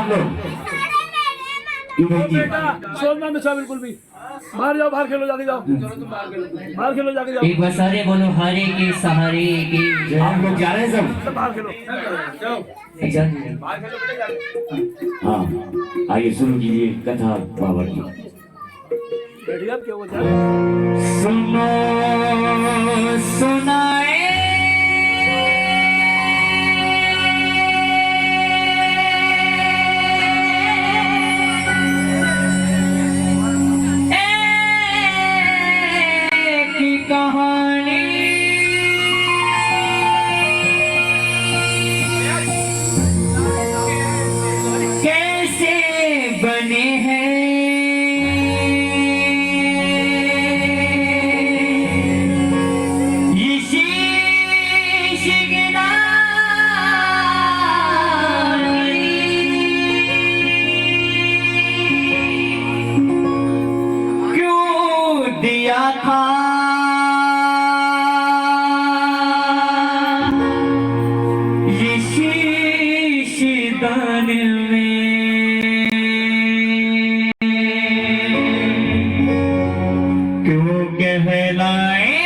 लोग बेटा सोचना मिसा बिल्कुल भी। बाहर जाओ, बाहर खेलो, जाके जाओ, बाहर खेलो, जाके जाओ। एक बार सारे बोलो हारे के सहारे के। आप लोग जा रहे हैं सब? बाहर खेलो, जाओ बाहर खेलो बेटा, जाके। हाँ, आइए शुरू कीजिए कथा बाबा की। बैठिए, आप क्या हो जा रहे हैं? सुनो सुनाए की कहानी कैसे बने हैं ये शीश क्यों दिया था ये शीश दान में क्यों कहलाए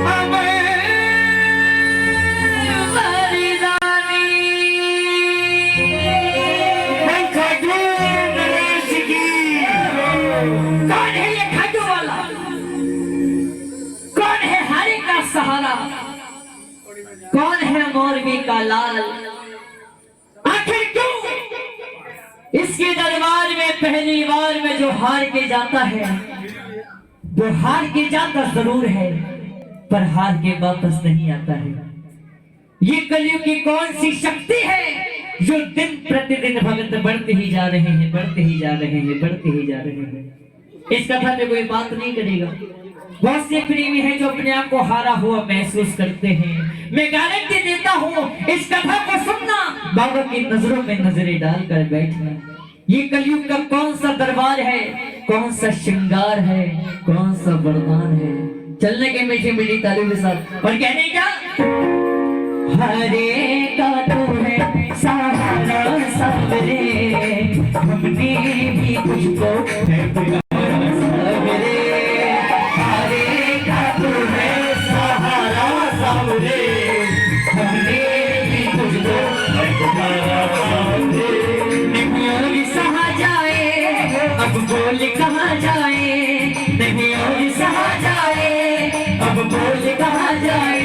अब कौन है ये खाटू वाला? कौन है हरे का सहारा? कौन है मोरबी का लाल? आखिर क्यों इसके दरबार में पहली बार में जो हार के जाता है, वो हार के जाता जरूर है पर हार के वापस नहीं आता है। ये कलयुग की कौन सी शक्ति है जो दिन प्रतिदिन भगत बढ़ते ही जा रहे हैं, बढ़ते ही जा रहे हैं, बढ़ते ही जा रहे हैं। इस कथा में कोई बात नहीं करेगा। बहुत से प्रेमी हैं जो अपने आप को हारा हुआ महसूस करते हैं। मैं गारंटी देता हूँ इस कथा को सुनना, बाबा की नजरों में नजरें डालकर बैठना। ये कलयुग का कौन सा दरबार है, कौन सा श्रृंगार है, कौन सा वरदान है। चलने के मीठी मीठी तालियों के साथ और कहने क्या, हरे का तू है सहारा सबरे, हमने भी तुझको है पुकारा सबरे। हरे का तू है सहारा सबरे, हमने भी तुझको है पुकारा सबरे। नहीं और सहा जाए अब बोल कहाँ जाए, नहीं और सहा जाए अब बोल कहाँ जाए।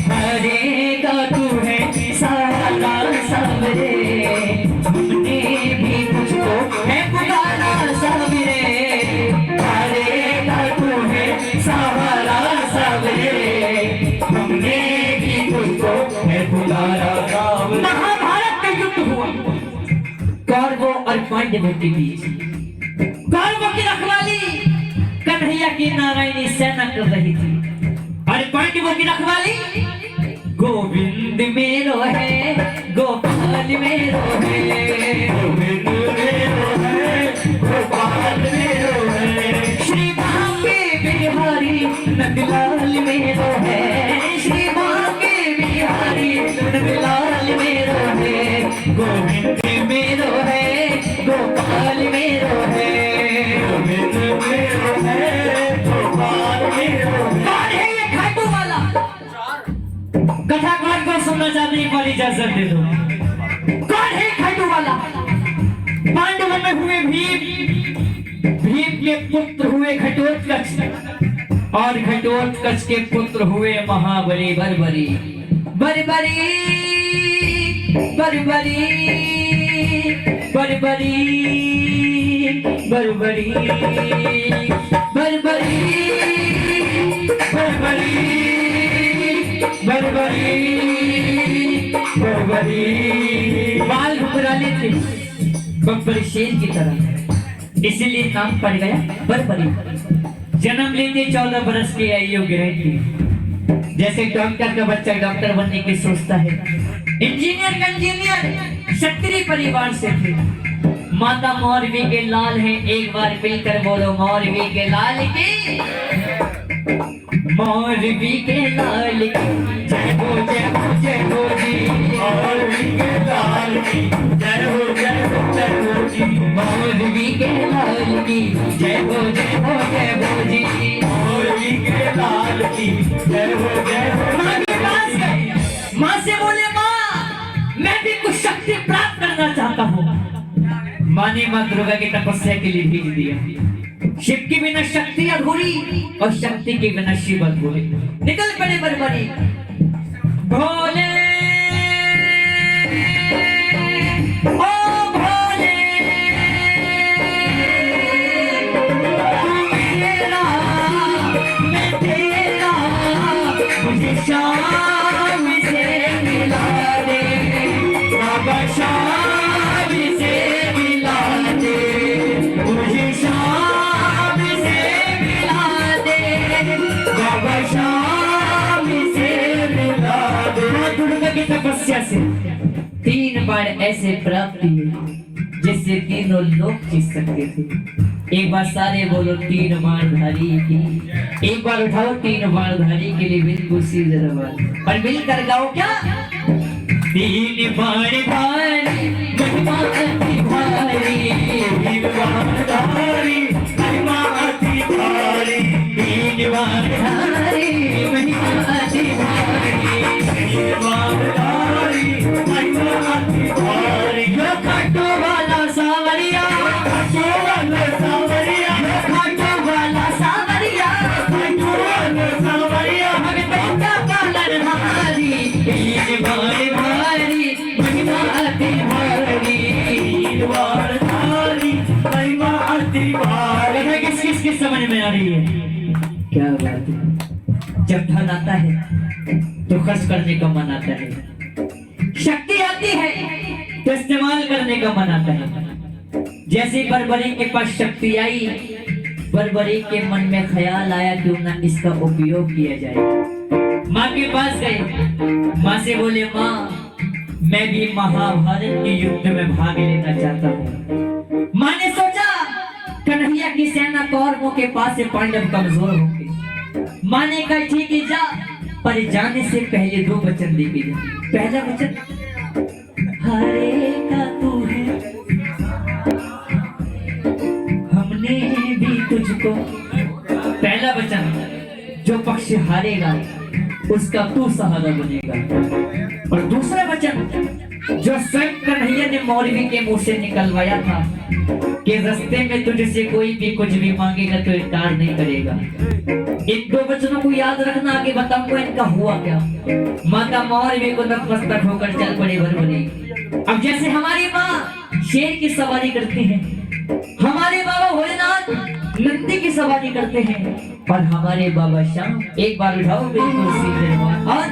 हरे का तू है सहारा सबरे, हमने भी तुझको है पुकारा सबरे। हरे का तू है सहारा सबरे, हमने भी तुझको है पुकारा सबरे। महाभारत का युद्ध हुआ कौरवों और पांडवों के बीच। कौरवों की रखवाली कन्हैया की नारायणी सेना कर रही थी और पांडवों की रखवाली गोविंद मेरो है, गोपाल मेरो है, गोविंद मेरो है, गोपाल मेरो है। श्री भाग्य बिहारी नंदलाल मेरो है, श्री भाग्य बिहारी नंदलाल मेरो है। गोविंद मेरो है, गोपाल मेरो है, गोविंद मेरो है, गोपाल मेरो है। कौन है ये खाटू वाला? कथा कौन को सुनना चाहते हैं, वाली इजाजत दे दो। कौन है खाटू वाला? पांडवों में हुए भीम, भीम के पुत्र हुए घटोत्कच और घटोत्कच के पुत्र हुए महाबली बर्बरी। बर्बरी बर्बरी बर्बरी बर्बरी बर्बरी बर्बरी बर्बरी। बाल घुंघराले थे बब्बर शेर की तरह, इसीलिए नाम पड़ गया बर्बरी। जन्म लेते 14 बरस की आयु गिरती। जैसे डॉक्टर का बच्चा डॉक्टर बनने की सोचता है, इंजीनियर का इंजीनियर क्षत्रिय परिवार से थे। माता मौरवी के लाल हैं, एक बार मिलकर बोलो मौरवी के लाल की, मौरवी के लाल की जय हो जय हो जय हो जी। माँ ने माँ दुर्गा की तपस्या के लिए भेज दिया। शिव के बिना शक्ति अधूरी और शक्ति के बिना शिव अधूरे। निकल पड़े बरबरी भोले ओ भोले मेरा मैं तेरा मुझे शाम से मिला दे बाबा शाम से मिला दे मुझे शाम से मिला दे बाबा शाम से मिला दे। माँ दुर्गा की तपस्या से 3 बार ऐसे प्राप्त हुए जिससे तीनों लोग जीत सकते थे। एक बार सारे बोलो 3 बार धारी की, एक बार उठाओ 3 बार धारी के लिए बिल्कुल सीधे रवान और मिलकर गाओ क्या 3 बार धारी महिमा अति भारी 3 बार धारी महिमा अति भारी 3 बार धारी महिमा अति भारी 3 बार धारी महिमा अति भारी। यो खाटू वाला सावरिया खाटू वाला सावरिया खाटू वाला सावरिया खाटू वाला सावरिया हमें बेटा पालन हमारी 3 बार भारी महिमा अति भारी 3 बार भारी महिमा अति भारी। किस समझ में आ रही है? क्या बात है, जब धन आता है तो खर्च करने का मन आता है, शक्ति आती है तो इस्तेमाल करने का मन आता है। जैसे बरबरी के पास शक्ति आई, बरबरी के मन में ख्याल आया क्यों ना इसका उपयोग किया जाए। माँ के पास गए, माँ से बोले माँ मैं भी महाभारत के युद्ध में भाग लेना चाहता हूँ। माँ ने सोचा कन्हैया की सेना कौरवों के पास से पांडव कमजोर होंगे। माँ ने कहा ठीक है जा, पर जाने से पहले 2 वचन दे के जा। पहला वचन हरे का तू है हमने भी तुझको। पहला वचन जो पक्ष हारेगा उसका तू सहारा बनेगा। और दूसरा वचन जो स्वयं कन्हैया ने मौलवी के मुंह से निकलवाया था कि रास्ते में तुझसे कोई भी कुछ भी मांगेगा तो इनकार नहीं करेगा। इन 2 वचनों को याद रखना, आगे बताऊंगा इनका हुआ क्या। माता मौलवी को नतमस्तक होकर चल पड़े बरबरी। अब जैसे हमारी माँ शेर की सवारी करती है, हमारे बाबा भोलेनाथ नंदी की सवारी करते हैं, और हमारे बाबा श्याम एक बार उठाओ बिल्कुल सीधे और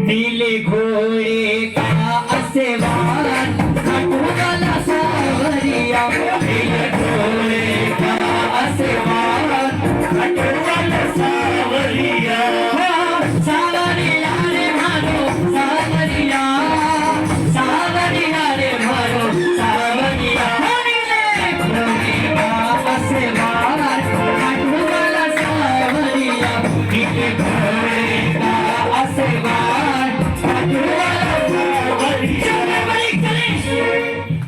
नीले घोड़े का असेवान खाटू वाला सावरिया नीले घोड़े का असेवान खाटू वाला सावरिया सावरिया रे मारो सावरिया सावरिया रे मारो सावरिया नीले घोड़े का असेवान खाटू वाला सावरिया नीले घोड़े का असेवान खाटू वाला सावरिया।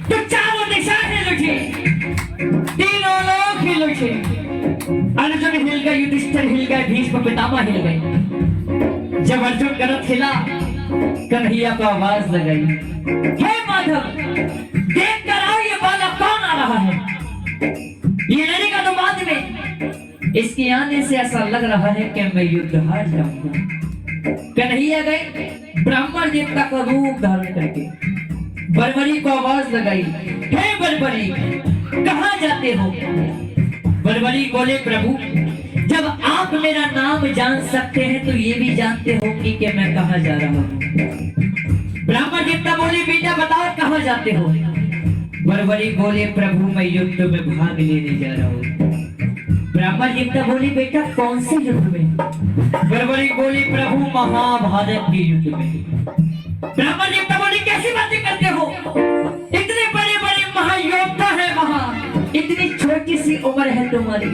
तो चारों दिशा हिल उठी, तीनों लोग हिल उठे। अर्जुन हिल गए, युधिष्ठिर हिल गए, भीष्म पितामह हिल गए। जब अर्जुन गलत हिला, कन्हैया को आवाज लगाई, हे माधव देख कर आओ ये बालक कौन आ रहा है। ये लड़ेगा तो बाद में, इसके आने से ऐसा लग रहा है कि मैं युद्ध हार जाऊंगा। कन्हैया गए, ब्राह्मण देवता का रूप धारण करके बरबरी को आवाज लगाई, हे बरबरी कहाँ जाते हो। बरबरी बोले प्रभु जब आप मेरा नाम जान सकते हैं तो ये भी जानते होंगे कि मैं कहाँ जा रहा हूँ। ब्राह्मण देवता बोले बेटा बताओ कहाँ जाते हो। बरबरी बोले प्रभु मैं युद्ध में भाग लेने जा रहा हूँ। ब्राह्मण देवता बोले बेटा कौन से युद्ध में। बरबरी बोले प्रभु महाभारत के युद्ध में। ब्राह्मण देवता बोले कैसी बातें करते हो, इतने बड़े बड़े महायोद्धा है वहां, इतनी छोटी सी उम्र है तुम्हारी,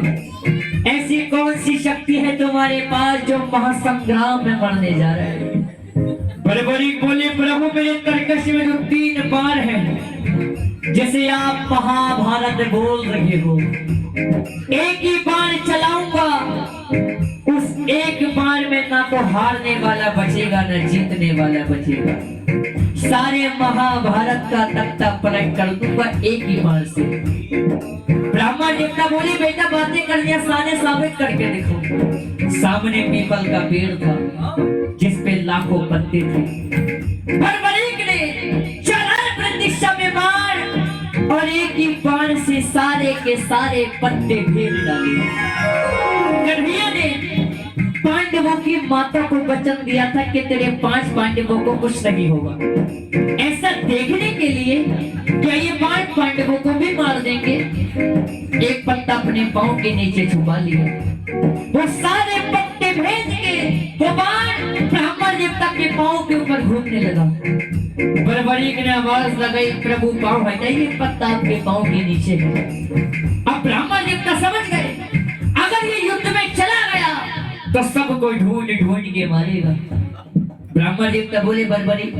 ऐसी कौन सी शक्ति है तुम्हारे पास जो महासंग्राम में मरने जा रहे हैं। बरबरी बोले प्रभु मेरे तरकश में जो 3 बार है जैसे आप महाभारत बोल रहे हो, एक ही बार चलाऊंगा, उस एक बार में ना तो हारने वाला बचेगा ना जीतने वाला बचेगा। सारे महाभारत का तख्ता पलट कर दूंगा एक ही बार से। ब्राह्मण देवता बोली बेटा बातें कर लिया, सारे साबित करके दिखो। सामने पीपल का पेड़ था जिस पे लाखों पत्ते थे। बर्बरीक ने चला प्रतीक्षा में बाण और एक ही बाण से सारे के सारे पत्ते फेर डाले। कन्हैया ने पांडवों की माता को वचन दिया था कि तेरे 5 पांडवों को कुछ नहीं होगा। ऐसा देखने के लिए क्या ये 5 पांडवों को भी मार देंगे, एक पत्ता अपने पांव के नीचे छुपा लिया। वो सारे पत्ते भेज के वो बाण ब्राह्मण देवता के पांव के ऊपर घूमने लगा। बर्बरीक ने आवाज लगाई, प्रभु पांव हटाइए, पत्ता आपके पांव के नीचे है। अब ब्राह्मण देवता समझ गए अगर ये युद्ध में चला गया तो सबको ढूंढ ढूंढ के मारेगा। ब्राह्मण देवता बोले बर्बरी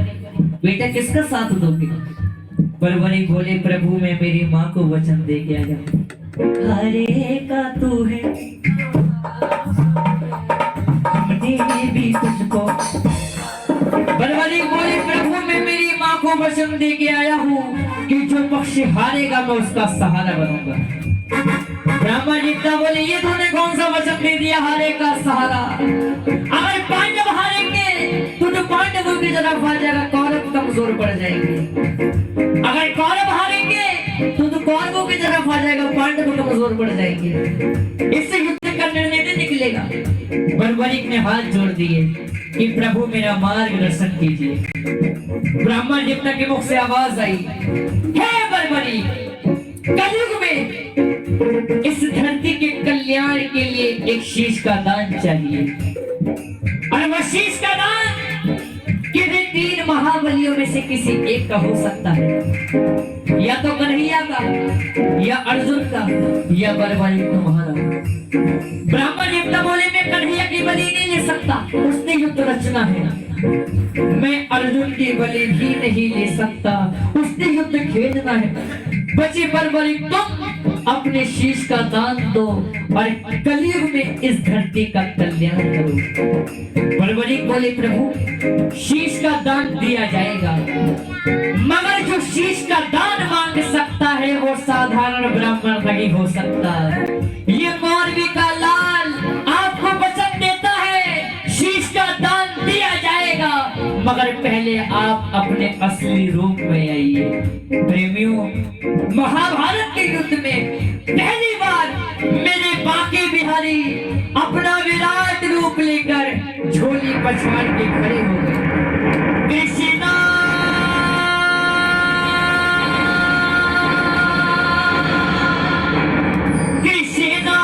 बेटा किसका साथ दोगे? बर्बरी बोले प्रभु मैं मेरी माँ को वचन दे के आया। हरे का तू है हमने भी तुझको। बर्बरी बोले प्रभु मैं मेरी माँ को वचन दे के आया हूँ कि जो पक्ष हारेगा मैं उसका सहारा बनूंगा। ब्राह्मण देवता बोले ये तूने कौन सा वचन दे दिया हारे का सहारा? अगर पांडव हारेंगे तो पांडवों की तरफ आ जाएगा, कौरव कमजोर पड़ जाएंगे। अगर कौरव हारेंगे तो कौरवों की तरफ आ जाएगा, पांडव कमजोर पड़ जाएंगे। इससे युद्ध का निर्णय नहीं निकलेगा। बर्बरीक ने हाथ जोड़ दिए कि प्रभु मेरा मार्गदर्शन कीजिए। ब्राह्मण देवता के मुख से आवाज आई, हे बर्बरीक कलयुग में इस धरती के कल्याण के लिए एक शीश का दान चाहिए। और वह शीश का दान किन्हीं 3 महाबलियों में से किसी एक का हो सकता है, या तो कन्हैया का, या अर्जुन का, या बर्बरीक तुम्हारा। ब्राह्मण देवता बोले मैं कन्हैया की बलि नहीं ले सकता, उसने युद्ध रचना है। मैं अर्जुन की बलि भी नहीं ले सकता, उसने युद्ध खेलना है। बचे बर्बरीक तुम अपने शीश का दान दो और कलयुग में इस धरती का कल्याण करो। बर्बरीक बोले प्रभु शीश का दान दिया जाएगा, मगर जो शीश का दान मांग सकता है वो साधारण ब्राह्मण नहीं हो सकता। ये मौलवी का लाल आपको वचन देता है शीश का दान दिया जाएगा, मगर पहले आप अपने असली रूप में आइए। प्रेमियों महाभारत के युद्ध में पहली बार मेरे बांके बिहारी अपना विराट रूप लेकर झोली पछाड़ के खड़े हो गए। कृष्णा कृष्णा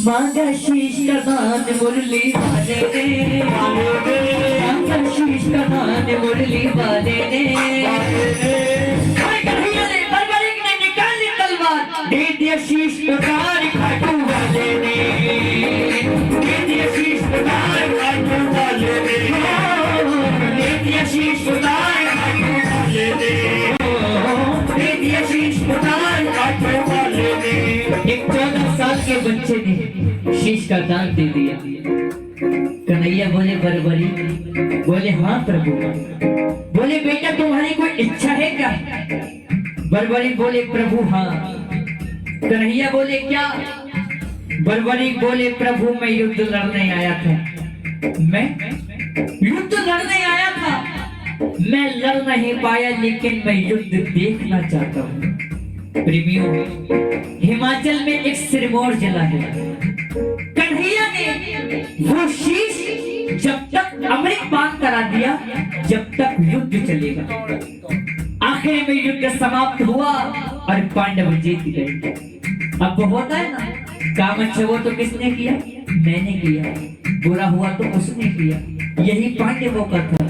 मांगा शीश का दान मुरली वाले ने, मांगा शीश का दान मुरली वाले ने। कन्हैया ने बर्बरीक ने निकाल ली तलवार, दे दिया शीश उतार खाटू वाले ने, दे दिया शीश उतार खाटू वाले ने, दे दिया शीश उतार खाटू वाले ने, दे दिया शीश उतार खाटू वाले ने। एक 14 साल के बच्चे ने शीश का दान दे दिया। कन्हैया बोले बर्बरी, बोले हाँ प्रभु। बोले बेटा तुम्हारी कोई इच्छा है क्या? बर्बरी बोले प्रभु हाँ। कन्हैया बोले क्या? बर्बरी बोले प्रभु मैं युद्ध लड़ने आया था, मैं युद्ध लड़ने आया था, मैं लड़ नहीं पाया लेकिन मैं युद्ध देखना चाहता हूँ। प्रेमियों हिमाचल में एक सिरमौर जिला है। कन्हैया ने वो शीश जब तक अमृत पान करा दिया जब तक युद्ध चलेगा। आखिर में युद्ध समाप्त हुआ और पांडव जीत गए। अब वो होता है ना काम अच्छा हुआ तो किसने किया? मैंने किया। बुरा हुआ तो उसने किया। यही पांडवों का था।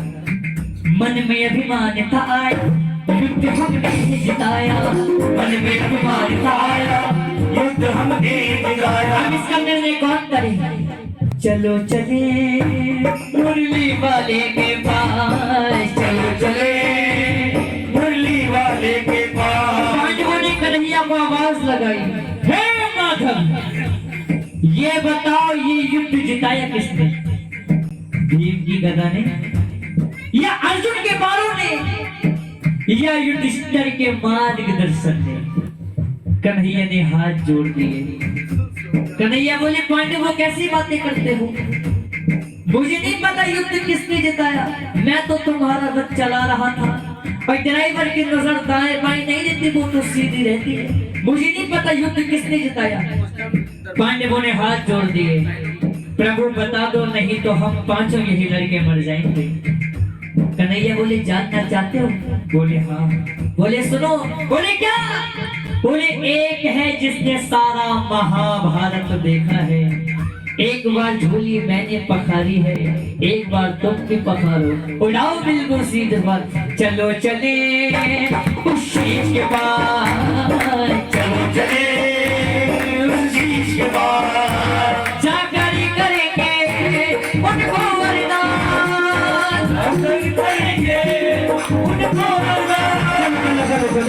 मन में अभिमान था आया, युद्ध हमने जिताया। मन में अभिमान था आया, युद्ध हमने जिताया। हम इसका निर्णय कौन करेगा? चलो चले मुरली वाले के पास, चलो गदा ने, या अर्जुन के बालों ने, या युधिष्ठिर के मार्गदर्शन ने? कन्हैया ने हाथ जोड़ दिए। कन्हैया बोले, पांडव वो कैसी बातें करते हो? मुझे नहीं पता युद्ध किसने जिताया। मैं तो तुम्हारा रथ चला रहा था और ड्राइवर की नजर दाएं बाएं नहीं रहती, वो तो सीधी रहती है। मुझे नहीं पता युद्ध किसने जिताया। पांडवों ने हाथ जोड़ दिए। प्रभु बता दो, नहीं तो हम पांचों यही लड़के मर जाएंगे। कन्हैया बोले, जानना चाहते हो? बोले हाँ। बोले सुनो। बोले क्या? बोले एक है जिसने सारा महाभारत देखा है। एक बार झोली मैंने पखारी है, एक बार तुम भी पखारो। उड़ाओ बिल्कुल सीधे पर, चलो चले उस शीश के पार, चलो चले उस शीश के पार, जाकर करेंगे उनको वरदान, करेंगे उनको वरदान।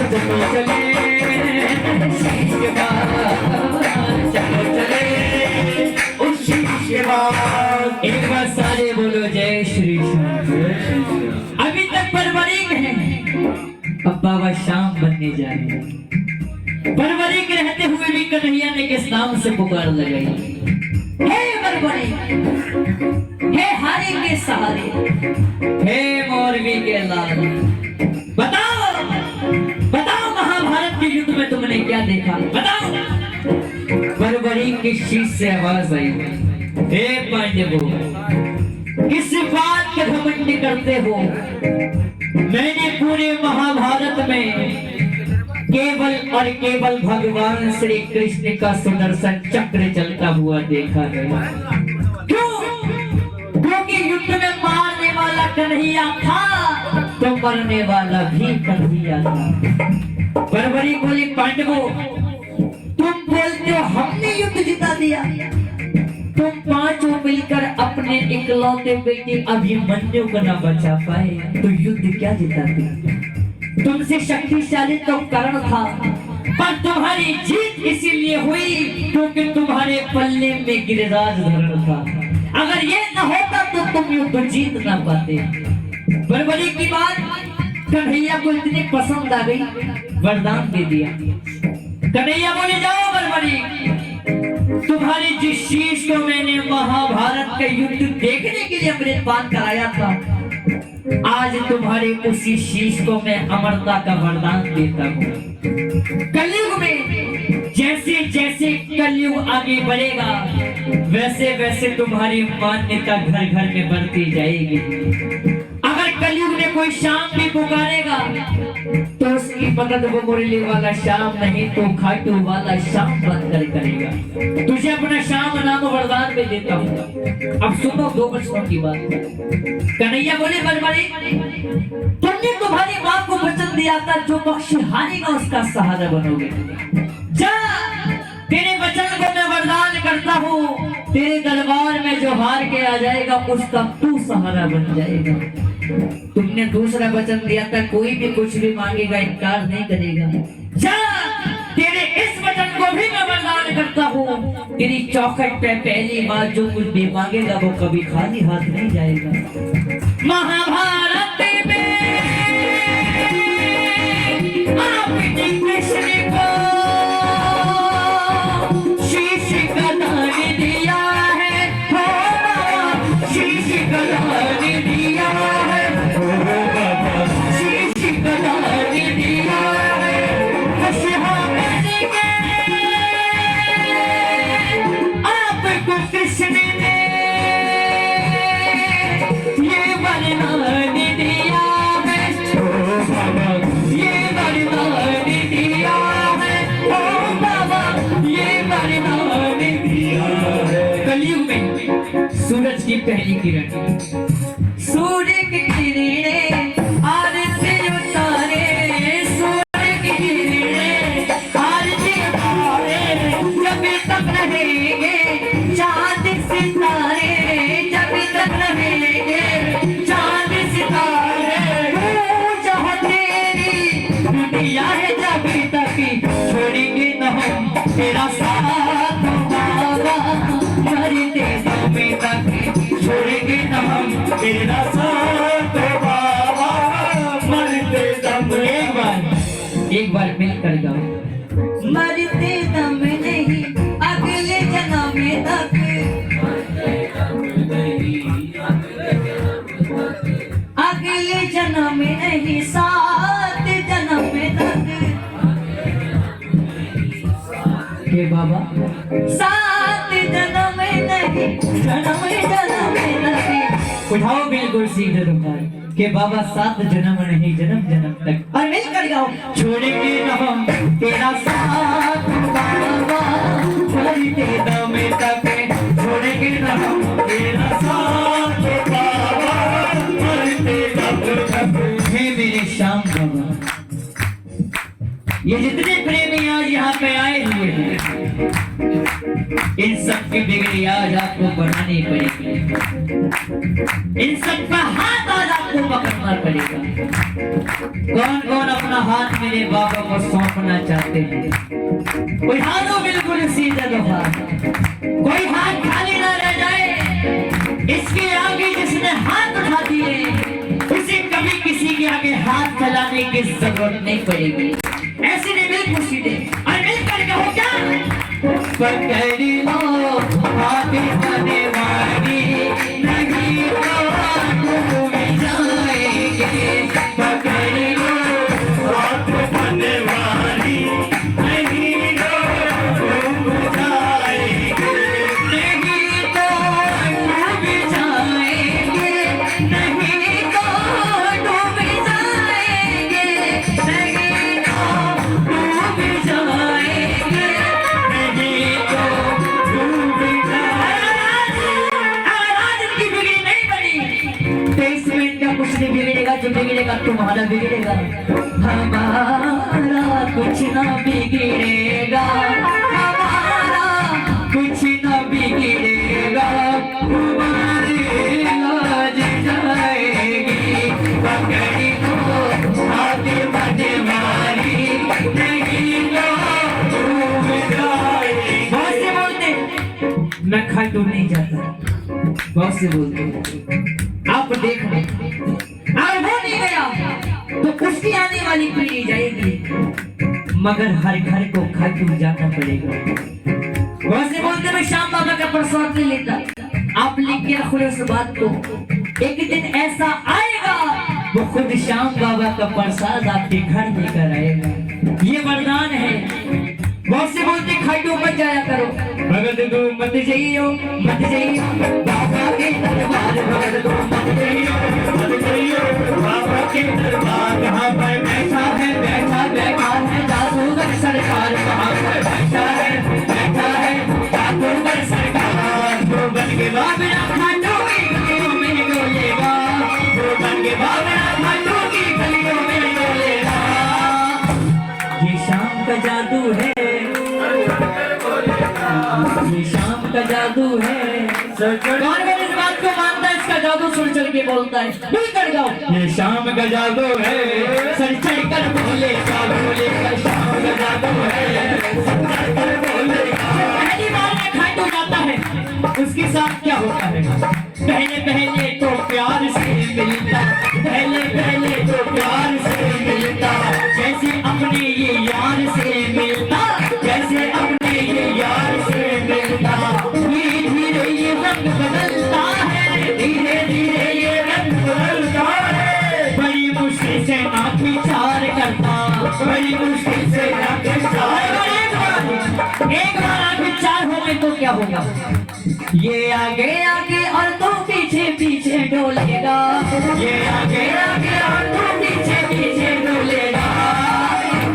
चलो चले शीश के पार, चलो चले एक बार सारे बोलो जय श्री श्याम। अभी तक परवरिक है, अब बाबा शाम बनने जा रहे हैं। परवरिक रहते हुए भी कन्हैया ने किस नाम से पुकार लगाई? हे परवरिक, हे हारे के सहारे, हे मौरवी के लाल, बताओ बताओ महाभारत के युद्ध में तुमने क्या देखा? बताओ। परवरिक की शीश से आवाज आई, हे पांडवों, किस बात के घमंड करते हो? मैंने पूरे महाभारत में केवल और केवल भगवान श्री कृष्ण का सुदर्शन चक्र चलता हुआ देखा है। क्यों? क्योंकि युद्ध में मारने वाला कन्हैया था तो मरने वाला भी कन्हैया था। परवरी बोली, पांडवों तुम बोलते हो हमने युद्ध जिता दिया। तुम पांचों मिलकर अपने इकलौते बेटे अभिमन्यु को न बचा पाए तो युद्ध क्या जिताते? तुमसे शक्तिशाली तो कर्ण था, पर तुम्हारी जीत इसीलिए हुई क्योंकि तुम्हारे पल्ले में गिरिराज धरण था। अगर ये न होता तो तुम युद्ध जीत न पाते। बरबरी की बात कन्हैया को इतनी पसंद आ गई, वरदान दे दिया। कन्हैया बोले, जाओ बरबरी, तुम्हारी जिस शीश को मैंने महाभारत का युद्ध देखने के लिए अमृतपान कराया था, आज तुम्हारे उसी शीश को मैं अमरता का वरदान देता हूँ। कलयुग में जैसे जैसे कलयुग आगे बढ़ेगा वैसे वैसे तुम्हारी मान्यता घर घर में बढ़ती जाएगी। अगर कलयुग में कोई शाम भी पुकारेगा तो उसकी मदद वो मुरली वाला शाम नहीं तो खाटू वाला शाम बनकर करेगा। तुझे अपना शाम नाम वरदान में देता हूँ। अब सुनो 2 वर्षों की बात। कन्हैया बोले, बरबरी तुमने तुम्हारी माँ को वचन दिया था जो पक्षी हारेगा उसका सहारा बनोगे। जा, तेरे वचन को मैं वरदान करता हूँ, तेरे दरबार में जो हार के आ जाएगा उसका तू सहारा बन जाएगा। तुमने दूसरा वचन दिया था कोई भी कुछ भी मांगेगा इनकार नहीं करेगा। जा, तेरे इस वचन को भी मैं वरदान करता हूँ, तेरी चौखट पे पहली बार जो कुछ भी मांगेगा वो कभी खाली हाथ नहीं जाएगा। महाभारत में आपने कृष्ण को शीश का दान दिया है, शीश का दान दिया है, शीश का दान दिया है। आपको कृष्ण ने ये वरदान दिया है, ये वरदान दिया है, ओ बाबा ये वरदान दिया है। कलयुग में सूरज की पहली किरण, सूर्य की किरणें आरती उतारे, सूर्य की किरणें आरती उतारे, जब तक रहेंगे चांद सितारे, जब तक रहेंगे चांद सितारे, जहाँ तेरी दुनिया है जब तक छोड़ेंगे न हम तेरा साथ बाबा, मरते समय तक छोड़ेंगे न हम तेरा साथ बाबा मरते दम। एक बार मिलकर गाओ। मरते दम नहीं अगले जन्म तक, अगले जन्म नहीं 7 जन्म तक के बाबा 7 जन्म नहीं जन्म तक। उठाओ बिल्कुल सीधे रुमाल के बाबा 7 जन्म नहीं जन्म जन्म तक। और मिलकर गाओ। छोड़ेंगे न हम तेरा साथ बाबा मरते दम तक, छोड़ेंगे न हम तेरा साथ बाबा मरते दम तक। हे मेरे श्याम बाबा, ये जितने प्रेमी आज यहाँ पे आए हुए हैं, इन सब की बिगड़ी आज आपको बढ़ानी पड़ेगी, इन सब का हाथ आज आपको पकड़ना पड़ेगा। कौन कौन अपना हाथ मेरे बाबा को सौंपना चाहते हैं? कोई हाथों बिल्कुल सीधे दो हाथ, कोई हाथ खाली ना रह जाए। इसके आगे जिसने हाथ उठा दिए उसे कभी किसी के आगे हाथ फैलाने की जरूरत नहीं पड़ेगी। ऐसे नहीं बिल्कुल सीधे और मिलकर कहो क्या? पकड़ लो हाथ बने वाली नहीं तो डूब जाएंगे। पकड़ लो हाथ बने वाली नहीं तो डूब जाएंगे, नहीं तो डूब जाएंगे, नहीं तो डूब जाएंगे, नहीं तो डूब जाएंगे, नहीं तो डूब जाएंगे। अगर आज इनकी बिगड़ी नहीं बनी 23 मिनट का कुछ नहीं बिगड़ेगा, जो बिगड़ेगा तुम्हारा बिगड़ेगा। हमारा कुछ ना बिगड़ेगा, हमारा कुछ ना बिगड़ेगा, तुम्हारी लाज जाएगी। पकड़ी लो हाथ बने वाली नहीं तो डूब जाएगी। बहुत से बोलते मैं खाटू नहीं जाता, बहुत से बोलते आप देखो अगर वो नहीं गया तो उसकी आने वाली पीढ़ी जाएगी, मगर हर घर को खाटू जाना पड़ेगा। बहुत से बोलते मैं श्याम बाबा का प्रसाद नहीं लेता, आप लिख के रखो इस बात को। एक दिन ऐसा आएगा वो खुद श्याम बाबा का प्रसाद आपके घर लेकर आएगा, ये वरदान है। बहुत से बोलते खाटू मत जाया करो, भगत को मत जाइयो, मत जाइयो बाबा के दरबार, भगत को मत जाइयो, मत जाइयो बाबा के दरबार। कहाँ पर बैठा है, बैठा बैठा है जादूगर सरकार, कहाँ पर बैठा है जादूगर सरकार। तो बन के बाबरा खाटू की गलियों में डोलेगा, तो बन के बाबरा खाटू की गलियों में डोलेगा। ये शाम का जादू है, ये शाम का जादू है। कौन कौन इस बात को मानता है? इसका जादू सुन चल के बोलता है, मिलकर गाओ। ये शाम का जादू है, सर चढ़ कर बोलेगा, बोलेगा शाम का जादू है, सर चढ़ कर बोलेगा। पहली बार में खाटू जाता है, उसके साथ क्या होता है? पहले पहले तो प्यार से मिलता, पहले पहले तो प्यार से मिलता, जैसे अपने ये यार से मिलता, जैसे अपने ये यार से मिलता। धीरे धीरे ये रंग बदलता है, धीरे धीरे ये रंग बदलता है। बड़ी मुश्किल से नाक विचार करता, बड़ी मुश्किल से नाक विचार। एक बार आंख विचार हो गए तो क्या होगा? ये आगे आगे और तो पीछे पीछे डोलेगा, ये आगे आगे और तो पीछे पीछे डोलेगा।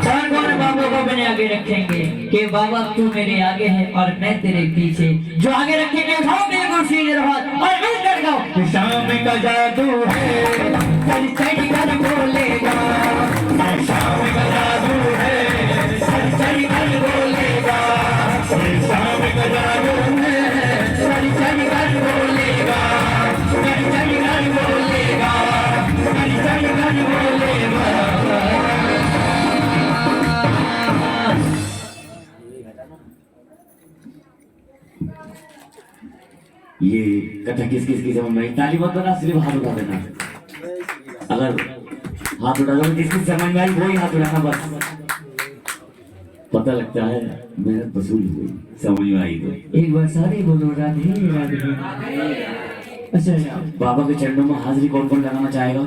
कौन कौन बाबा को मैंने आगे रखेंगे कि बाबा तू मेरे आगे है और मैं तेरे पीछे? जो आगे रखेंगे उठाओ बिल्कुल सीधे हाथ और मिलकर गाओ। शाम का जादू है, सर चढ़ कर बोलेगा, शाम का जादू है, सर चढ़ कर बोलेगा, शाम का जादू है, सर चढ़ कर बोलेगा, सर चढ़ कर बोलेगा, सर चढ़ कर बोलेगा। ये कथा किस किस की समझ में आई? ताली मत बना, सिर्फ हाथ उठा देना। अगर हाथ उठा दो किस किस समझ में आई वही हाथ उठाना बस। पता लगता है मेहनत वसूल हुई, समझ में आई तो एक बार सारे बोलो राधे राधे। अच्छा बाबा के चरणों में हाजिरी कौन कौन लगाना चाहेगा?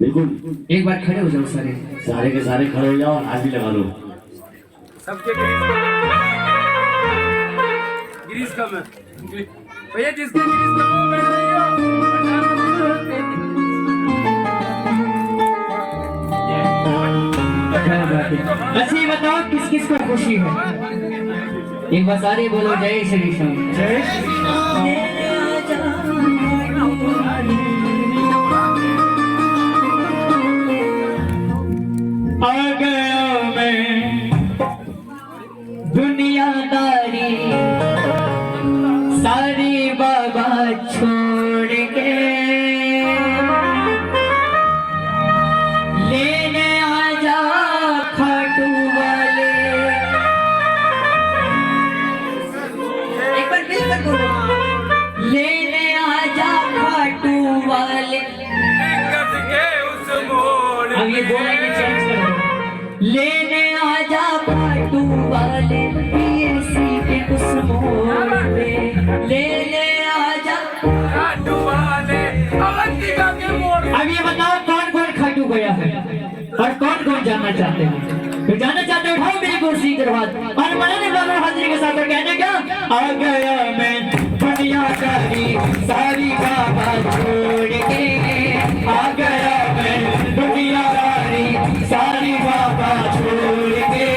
बिल्कुल, एक बार खड़े हो जाओ सारे। सारे के सारे खड़े हो जाओ और हाजिरी लगा लो। सबके गिरीश कम है भैया, जिसका गिरीश कम है बैठ जाइए। अच्छा ये बताओ किस किस को खुशी है? एक बार सारे बोलो जय श्री श्याम। जय श्री आ गया मैं दुनियादारी सारी बाबा छोड़ के, लेने आजा खाटू वाले। एक बार मिलकर बोलो, लेने आजा खाटू वाले। अब ये दो लाइन चेंज करो। लेने आजा खाटू वाले पीएसी के उस मोड़ पे, लेने आजा खाटू वाले अवंतिका के मोड़। अब ये बताओ कौन कौन खाटू गया है और कौन कौन जाना चाहते हैं? तो जाना चाहते हो उठाओ मेरी कुर्सी करवा और मनाने वाला हाजिरी के साथ कहने क्या? आ गया मैं दुनियादारी सारी बाबा छोड़ के, आ गया मैं दुनियादारी सारी बाबा छोड़ के,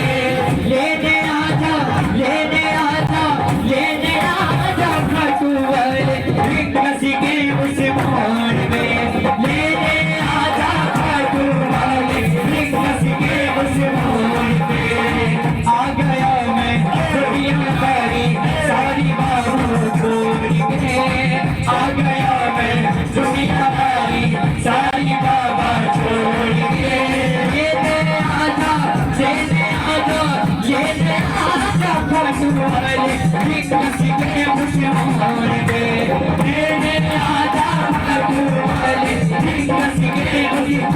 लेने आजा लेने आजा लेने आजा खाटू वाले किसी के उस मोड़ में, लेने आजा खाटू वाले किसी के उस मोड़ पे। आ गया मैं दुनियादारी सारी बाबा छोड़ के, आ गया मैं दुनियादारी सारी बाबा छोड़ के, लेने आजा लेने आजा लेने आजा खाटू वाले किसी के उस मोड़ पे, लेने आजा खाटू वाले किसी के उस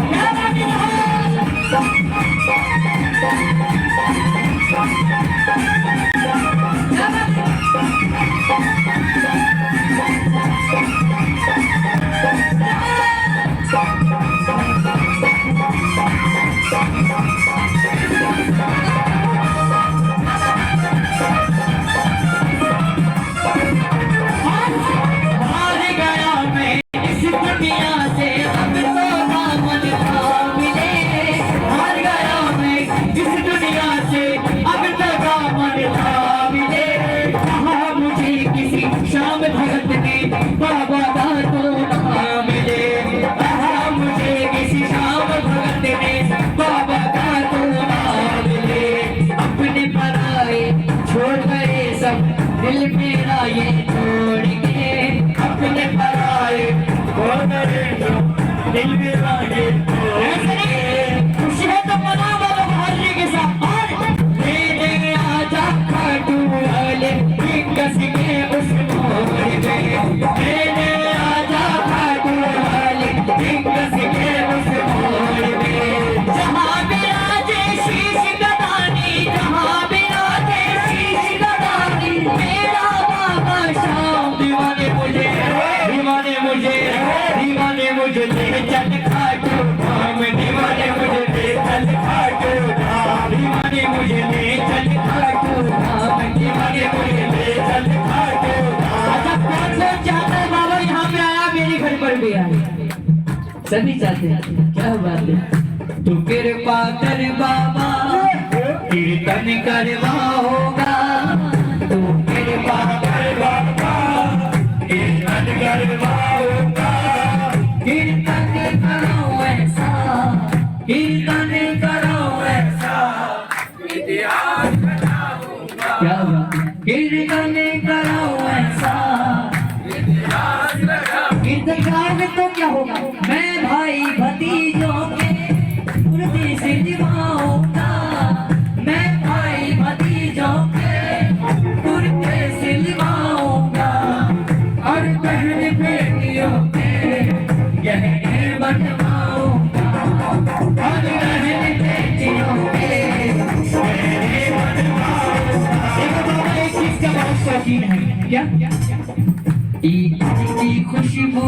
हार गया मैं इस दुनिया से, अब तो दामन थामिले। हार गया मैं इस दुनिया से, अब तो दामन थामिले। कहा मुझे किसी शाम भगत ने बाबा का तो नाम ले, कहा मुझे किसी शाम भगत ने बाबा का तो नाम ले। अपने पराए छोड़ गए सब दिल मेरा ये छोड़ के, अपने पराए छोड़ गए सब दिल मेरा ये छोड़ के। खुशी है तो मना बाबा हाजिरी के साथ। लेने आजा खाटू वाले किसी के उस मोड़ पे, लेने आजा खाटू वाले किसी के उस मोड़ पे। जहाँ विराजे शीश गदानी, जहाँ विराजे शीश गदानी, मेरा बाबा शाम दीवाने मुझे ले चल खाटू धाम, दीवाने मुझे ले चल खाटू धाम, दीवाने मुझे ले चल खाटू धाम, दीवाने मुझे ले चल खाटू धाम। अच्छा कौन कौन चाहता है बाबा यहाँ पे आया मेरे घर पर भी आए? सभी चाहते हैं, क्या बात है। तू कृपा कर बाबा कीर्तन करवाओगा, तू कृपा कर बाबा कीर्तन करवाओगा। कीर्तन करो ऐसा, कीर्तन करो ऐसा, इतिहास बनाऊंगा। क्या बात है। कीर्तन करो ऐसा, इतिहास बनाऊंगा। कीर्तन कराओगे तो क्या होगा? मैं भाई भतीजों के उर्दी से निभाऊंगा, मैं भाई भतीजों के उर्दी से निभाऊंगा। और बनवाऊंगा और रहने दिनों में तेरे बनवाऊंगा। देखो बाबा एक चीज का बहुत शौकीन है, क्या? ईद की खुशबू